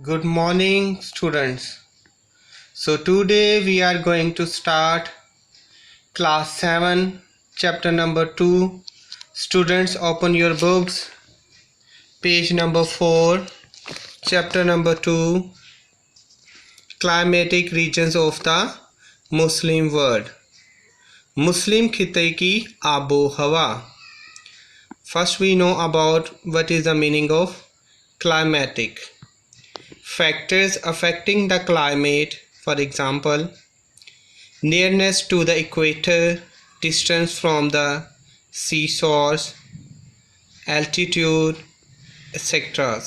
Good morning, students. So, today we are going to start class 7, chapter number 2. Students, open your books, page number 4, chapter number 2, climatic regions of the Muslim world. मुस्लिम खिते की आबो हवा. First we know about what is the meaning of climatic. Factors affecting the climate, for example, nearness to the equator, distance from the sea source, altitude, etc.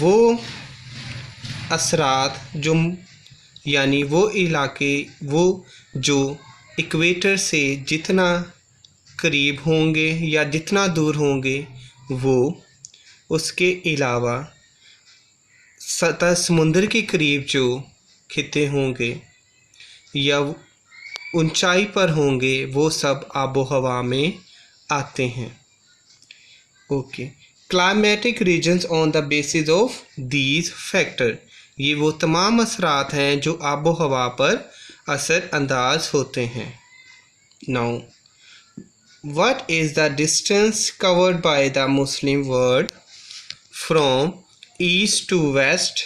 वो असरात जो यानी वो इलाके वो जो इक्वेटर से जितना करीब होंगे या जितना दूर होंगे वो उसके अलावा सतह समुद्र के करीब जो खिते होंगे या ऊंचाई पर होंगे वो सब आबो हवा में आते हैं. Okay. Climatic regions on the basis of these factor. ये वो तमाम असरात हैं जो आबो हवा पर असर अंदाज होते हैं. Now what is the distance covered by the Muslim world from east to west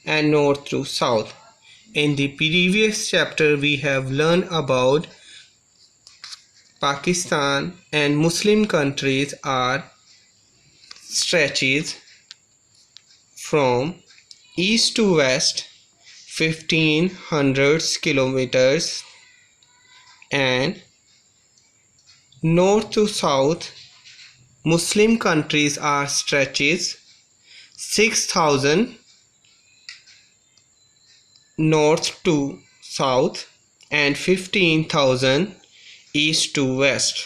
and north to south? In the previous chapter we have learned about Pakistan and Muslim countries are stretches from east to west 1500 kilometers and north to south Muslim countries are stretches 6000 north to south and 15,000 east to west.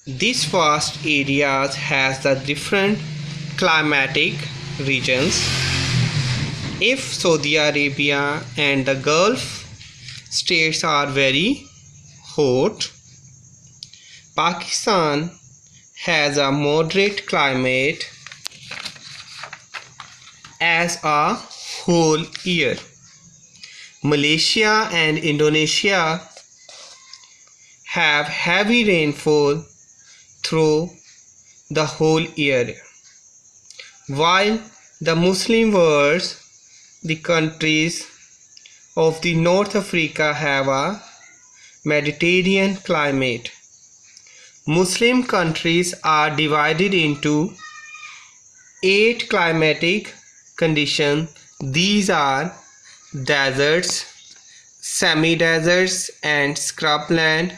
These vast areas has the different climatic regions. If Saudi Arabia and the Gulf states are very hot, Pakistan has a moderate climate as a whole year. Malaysia and Indonesia have heavy rainfall through the whole year, while the Muslim world, the countries of the North Africa have a Mediterranean climate. Muslim countries are divided into 8 climatic conditions. These are deserts, semi-deserts and scrubland,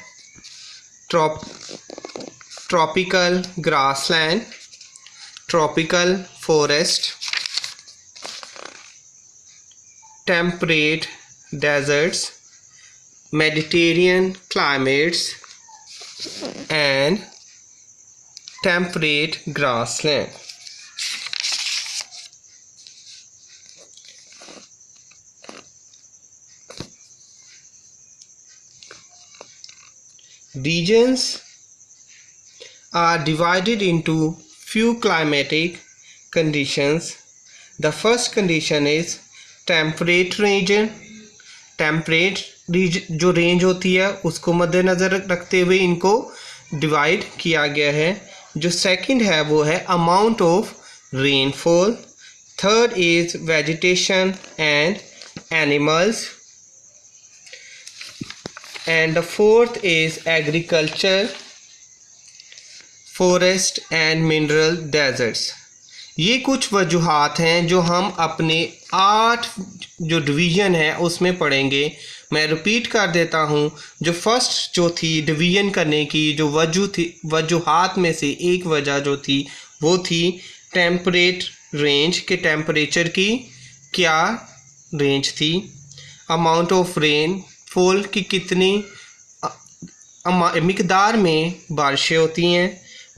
tropical grassland, tropical forest, temperate deserts, Mediterranean climates and temperate grassland. Regions are divided into few climatic conditions. The first condition is temperate region. Temperate जो range होती है उसको मद्देनज़र रखते हुए इनको divide किया गया है. जो सेकंड है वो है amount of rainfall. Third is vegetation and animals and the fourth is agriculture, forest and mineral deserts. ये कुछ वजूहात हैं जो हम अपने 8 जो डिवीज़न है उसमें पढ़ेंगे. मैं रिपीट कर देता हूँ. जो फर्स्ट जो थी डिवीज़न करने की जो वजूहात में से एक वजह जो थी वो थी टेम्परेट रेंज के टेम्परेचर की क्या रेंज थी, अमाउंट ऑफ रेनफॉल की कितनी मिकदार में बारिशें होती हैं,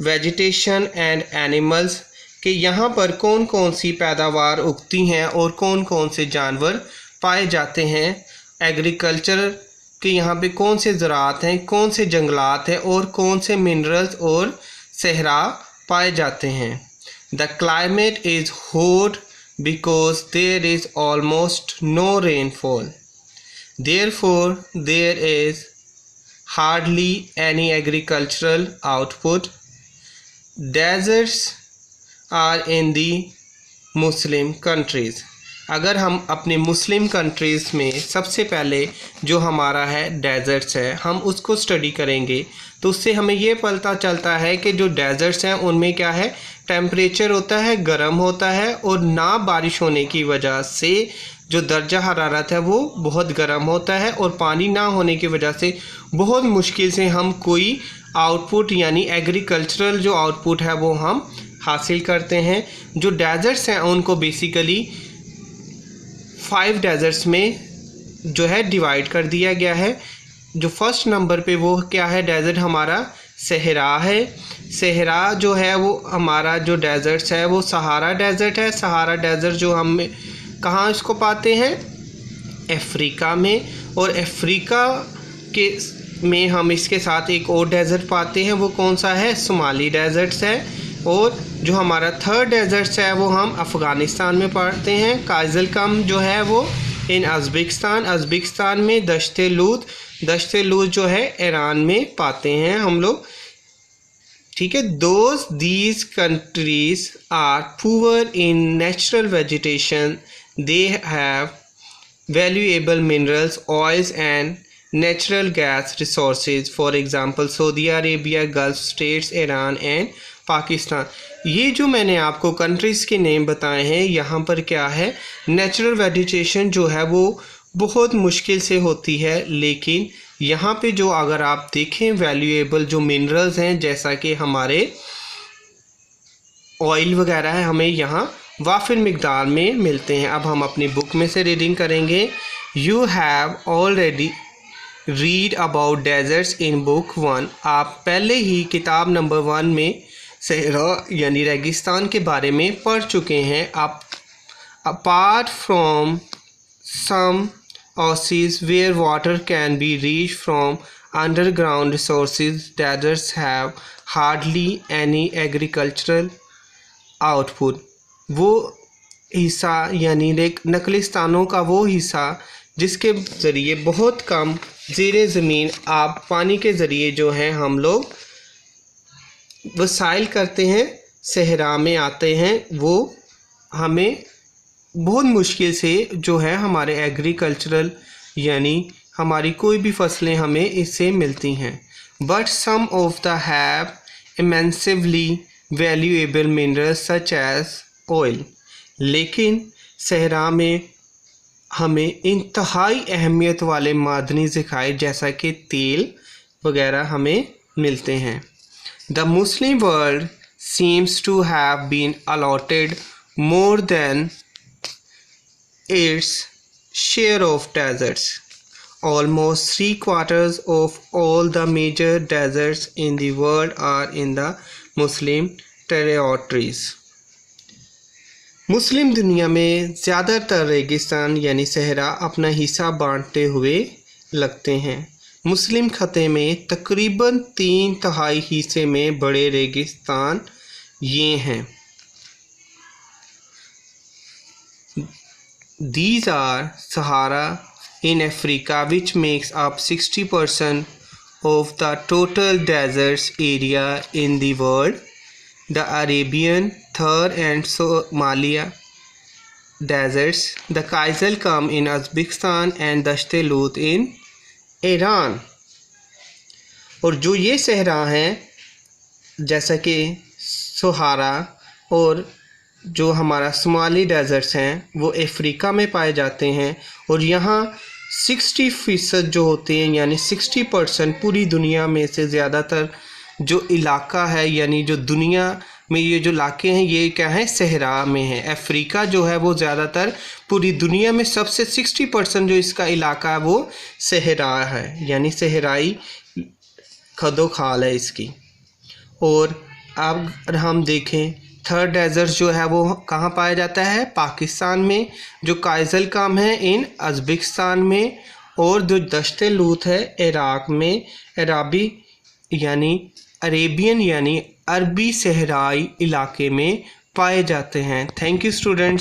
वेजिटेशन एंड एनिमल्स कि यहाँ पर कौन कौन सी पैदावार उगती हैं और कौन कौन से जानवर पाए जाते हैं, एग्रीकल्चर कि यहाँ पे कौन से ज़राअत हैं, कौन से जंगलात हैं और कौन से मिनरल्स और सहरा पाए जाते हैं। The climate is hot because there is almost no rainfall, therefore there is hardly any agricultural output. Deserts are in the Muslim countries. अगर हम अपने मुस्लिम कंट्रीज़ में सबसे पहले जो हमारा है डेजर्ट्स है, हम उसको स्टडी करेंगे तो उससे हमें ये पता चलता है कि जो डेजर्ट्स हैं उनमें क्या है, टेम्परेचर होता है गर्म होता है, और ना बारिश होने की वजह से जो दर्जा हरारत है वो बहुत गर्म होता है, और पानी ना होने की वजह से बहुत मुश्किल से हम कोई आउटपुट यानी एग्रीकल्चरल जो आउटपुट है वो हम हासिल करते हैं। जो डेजर्ट्स हैं उनको बेसिकली 5 डेजर्ट्स में जो है डिवाइड कर दिया गया है। जो फर्स्ट नंबर पे वो क्या है, डेजर्ट हमारा सहरा है। सहरा जो है वो हमारा जो डेजर्ट्स है वो सहारा डेजर्ट है। सहारा डेजर्ट जो हम कहाँ इसको पाते हैं, अफ्रीका में, और अफ्रीका के में हम इसके साथ एक और डेजर्ट पाते हैं, वो कौन सा है, सोमाली डेजर्ट्स है। और जो हमारा थर्ड डेजर्ट्स है वो हम अफ़गानिस्तान में पाते हैं। काइज़लकम जो है वो इन अज़बिकिस्तान में। दश्ते लूत जो है ईरान में पाते हैं हम लोग, ठीक है। These countries are poor in natural vegetation, they have valuable minerals, oils and natural gas resources, for example Saudi Arabia, Gulf states, Iran and Pakistan. ये जो मैंने आपको कंट्रीज़ के नेम बताए हैं, यहाँ पर क्या है, नेचुरल वेजिटेशन जो है वो बहुत मुश्किल से होती है, लेकिन यहाँ पे जो अगर आप देखें वैल्यूएबल जो मिनरल्स हैं, जैसा कि हमारे ऑयल वगैरह है, हमें यहाँ वाफिर मिकदार में मिलते हैं। अब हम अपनी बुक में से रीडिंग करेंगे। You have already read about deserts in book 1। आप पहले ही किताब नंबर 1 में सहरा यानी रेगिस्तान के बारे में पढ़ चुके हैं। आप apart from some oases where water can be reached from underground resources, deserts have hardly any agricultural output। वो हिस्सा यानी नकलिस्तानों का वो हिस्सा जिसके ज़रिए बहुत कम ज़ेरे ज़मीन आप पानी के ज़रिए जो है हम लोग वसाइल करते हैं, सहरा में आते हैं, वो हमें बहुत मुश्किल से जो है हमारे एग्रीकल्चरल यानी हमारी कोई भी फसलें हमें इससे मिलती हैं। But some of the have immensely valuable minerals such as oil. लेकिन सहरा में हमें इंतहाई अहमियत वाले मादनी ज़खायर जैसा कि तेल वगैरह हमें मिलते हैं। The Muslim world seems to have been allotted more than its share of deserts. Almost 3/4 of all the major deserts in the world are in the Muslim territories. मुस्लिम दुनिया में ज़्यादातर रेगिस्तान यानी सहरा अपना हिस्सा बांटते हुए लगते हैं। मुस्लिम खते में तकरीबन 3/4 हिस्से में बड़े रेगिस्तान ये हैं। These are Sahara in Africa, which makes up 60% of the total deserts area in the world, the Arabian, Thar and Somalia deserts, the Kaizalkam in Uzbekistan and Dasht-e Lut in Iran। और जो ये सहरा हैं जैसा कि सहारा और जो हमारा सोमाली डेजर्ट्स हैं वो अफ्रीका में पाए जाते हैं, और यहाँ 60% जो होते हैं यानी 60% पूरी दुनिया में से ज़्यादातर जो इलाका है यानी जो दुनिया में ये जो इलाके हैं ये क्या है, सहरा में है। अफ्रीका जो है वो ज़्यादातर पूरी दुनिया में सबसे 60% जो इसका इलाका है वो सहरा है, यानी सहराई खदोखाल है इसकी। और अब हम देखें थर्ड डेजर्ट जो है वो कहाँ पाया जाता है, पाकिस्तान में। जो काइज़लकम है इन उज़्बेकिस्तान में, और जो दश्त-ए-लूत है इराक में। अराबी यानी अरेबियन यानी अरबी सहराई इलाके में पाए जाते हैं। Thank you students.